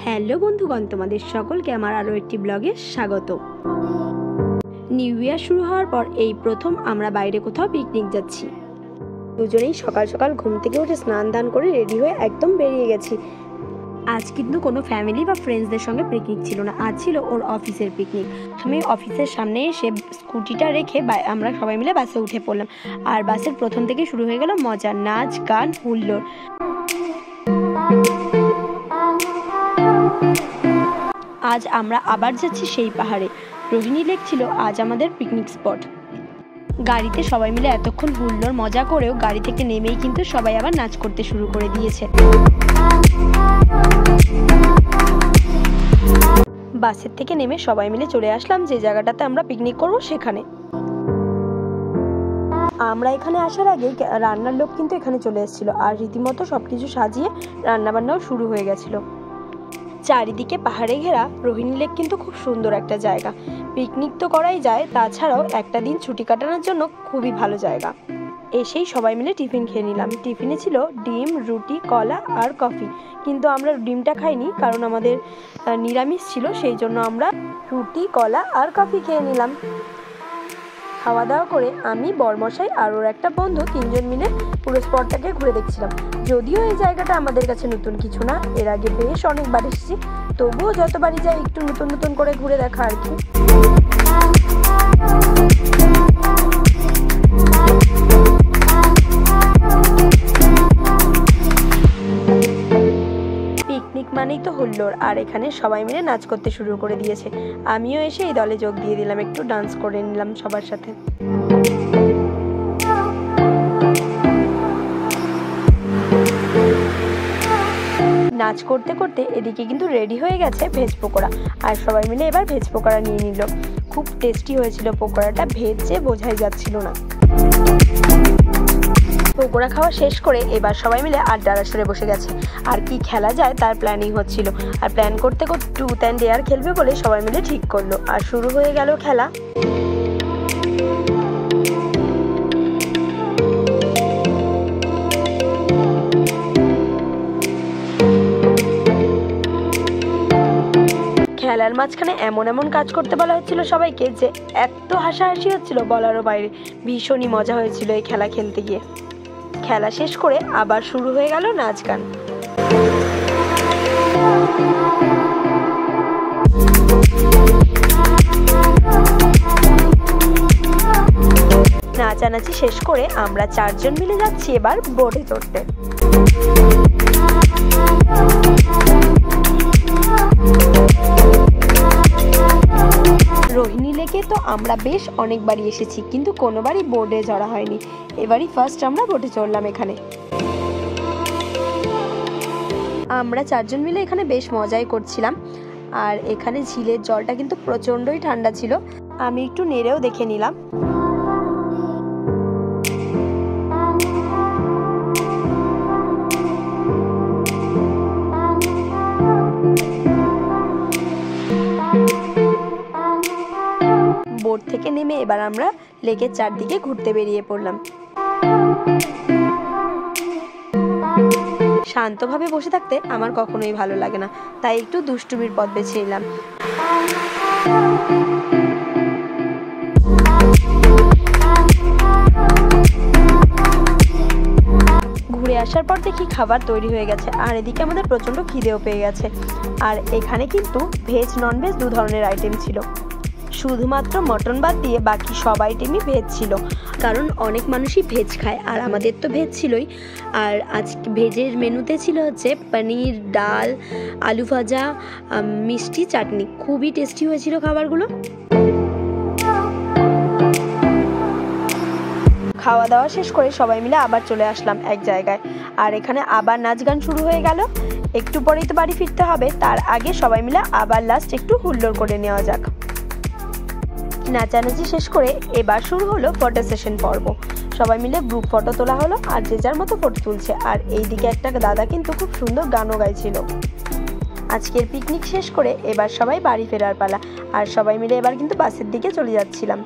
Hello বন্ধুগণ, তোমাদের সকলকে আমার আরও একটি ব্লগে স্বাগত। নিউ ইয়ার শুরু হওয়ার পর এই প্রথম আমরা বাইরে কোথাও পিকনিক যাচ্ছি। দুজনেই সকাল সকাল ঘুম থেকে উঠে স্নান দান করে রেডি হয়ে একদম বেরিয়ে গেছি। আজ কিন্তু কোনো ফ্যামিলি বা ফ্রেন্ডসদের সঙ্গে পিকনিক ছিল না, আজ ছিল ওর অফিসের পিকনিক। আমি অফিসের সামনে এসে স্কুটিটা রেখে আমরা সবাই মিলে বাসে উঠে পড়লাম। আর বাসের প্রথম থেকে শুরু হয়ে গেল মজা, নাচ গান হুল্লোড়। আজ আমরা আবার যাচ্ছি সেই পাহাড়ে। রোহিণী লেক ছিল আজ আমাদের পিকনিক স্পট। গাড়িতে সবাই মিলে এতক্ষণ হুল্লোড় মজা করেও গাড়ি থেকে নেমেই কিন্তু সবাই আবার নাচ করতে শুরু করে দিয়েছে। বাসের থেকে নেমে সবাই মিলে চলে আসলাম যে জায়গাটাতে আমরা পিকনিক করব সেখানে। আমরা এখানে আসার আগে রান্নার লোক কিন্তু এখানে চলে এসেছিল, আর রীতিমতো সবকিছু সাজিয়ে রান্নাবান্নাও শুরু হয়ে গেছিল। চারিদিকে পাহাড়ে ঘেরা রোহিণী লেক কিন্তু খুব সুন্দর একটা জায়গা। পিকনিক তো করাই যায়, তাছাড়াও একটা দিন ছুটি কাটানোর জন্য খুবই ভালো জায়গা। এসেই সবাই মিলে টিফিন খেয়ে নিলাম। টিফিনে ছিল ডিম, রুটি, কলা আর কফি। কিন্তু আমরা ডিমটা খাইনি, কারণ আমাদের নিরামিষ ছিল, সেই জন্য আমরা রুটি, কলা আর কফি খেয়ে নিলাম। খাওয়া দাওয়া করে আমি, বরমশাই আর ওর একটা বন্ধু তিনজন মিলে পুরো স্পটটাকে ঘুরে দেখছিলাম। যদিও এই জায়গাটা আমাদের কাছে নতুন কিছু না, এর আগে বেশ অনেকবার এসেছি, তবুও যতবারই যাই একটু নতুন নতুন করে ঘুরে দেখা আর কি। পিকনিক মানেই তো হুল্লোড়, আর এখানে সবাই মিলে নাচ করতে শুরু করে দিয়েছে। আমিও এসে এই দলে যোগ দিয়ে দিলাম, একটু ডান্স করে নিলাম সবার সাথে। নাচ করতে করতে এদিকে কিন্তু রেডি হয়ে গেছে ভেজ পকোড়া, আর সবাই মিলে এবার ভেজ পকোড়া নিয়ে নিল। খুব টেস্টি হয়েছিল পকোড়াটা, ভেজ যে বোঝাই যাচ্ছিল না। পকোড়া খাওয়া শেষ করে এবার সবাই মিলে আড্ডার আসরে বসে গেছে। আর কি খেলা যায় তার প্ল্যানিং হচ্ছিল, আর প্ল্যান করতে করতে ট্রুথ অ্যান্ড ডেয়ার খেলবে বলে সবাই মিলে ঠিক করলো, আর শুরু হয়ে গেল খেলা। খেলার মাঝখানে এমন এমন কাজ করতে বলা হচ্ছিল সবাইকে যে এত হাসাহাসি হচ্ছিল বলারও বাইরে। ভীষণই মজা হয়েছিল এই খেলা খেলতে গিয়ে। খেলা শেষ করে আবার শুরু হয়ে গেল নাচ গান। নাচানাচি শেষ করে আমরা চারজন মিলে যাচ্ছি এবার বোটে চড়তে। রোহিণী লেকে তো আমরা বেশ অনেকবারই এসেছি, কিন্তু কোনোবারই বোটে চড়া হয়নি। এবারই ফার্স্ট আমরা বোটে চড়লাম এখানে। আমরা চারজন মিলে এখানে বেশ মজাই করছিলাম। আর এখানে ঝিলের জলটা কিন্তু প্রচণ্ডই ঠান্ডা ছিল। আমি একটু নেড়েও দেখে নিলাম। বোট থেকে নেমে এবার আমরা লেকের চারদিকে ঘুরতে বেরিয়ে পড়লাম। শান্তভাবে বসে থাকতে আমার কখনোই ভালো লাগে না, তাই একটু দুষ্টুমির পথ বেছে নিলাম। ঘুরে আসার পর দেখি খাবার তৈরি হয়ে গেছে, আর এদিকে আমাদের প্রচণ্ড খিদেও পেয়ে গেছে। আর এখানে কিন্তু ভেজ নন ভেজ দু ধরনের আইটেম ছিল। শুধুমাত্র মটন বাদ দিয়ে বাকি সব আইটেমই ভেজ ছিল, কারণ অনেক মানুষই ভেজ খায়, আর আমাদের তো ভেজ ছিলই। আর আজ ভেজের মেনুতে ছিল হচ্ছে পনির, ডাল, আলু ভাজা, মিষ্টি, চাটনি। খুবই টেস্টি হয়েছিল খাবারগুলো। খাওয়া দাওয়া শেষ করে সবাই মিলে আবার চলে আসলাম এক জায়গায়, আর এখানে আবার নাচ গান শুরু হয়ে গেল। একটু পরেই তো বাড়ি ফিরতে হবে, তার আগে সবাই মিলে আবার লাস্ট একটু হুল্লোড় করে নেওয়া যাক। নাচানাচি শেষ করে এবার শুরু হলো ফটো সেশন পর্ব। সবাই মিলে গ্রুপ ফটো তোলা হলো, আর যে যার মতো ফটো তুলছে। আর এইদিকে একটা দাদা কিন্তু খুব সুন্দর গানও গাইছিল। আজকের পিকনিক শেষ করে এবার সবাই বাড়ি ফেরার পালা, আর সবাই মিলে এবার কিন্তু বাসের দিকে চলে যাচ্ছিলাম।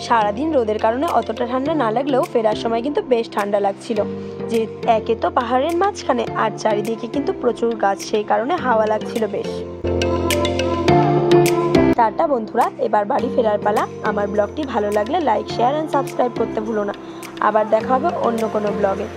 সারাদিন রোদের কারণে অতটা ঠান্ডা না লাগলেও ফেরার সময় কিন্তু বেশ ঠান্ডা লাগছিল। যে একে তো পাহাড়ের মাঝখানে, আর চারিদিকে কিন্তু প্রচুর গাছ, সেই কারণে হাওয়া লাগছিল বেশ। টাটা বন্ধুরা, এবার বাড়ি ফেরার পালা। আমার ব্লগটি ভালো লাগলে লাইক, শেয়ার অ্যান্ড সাবস্ক্রাইব করতে ভুলো না। আবার দেখা হবে অন্য কোনো ব্লগে।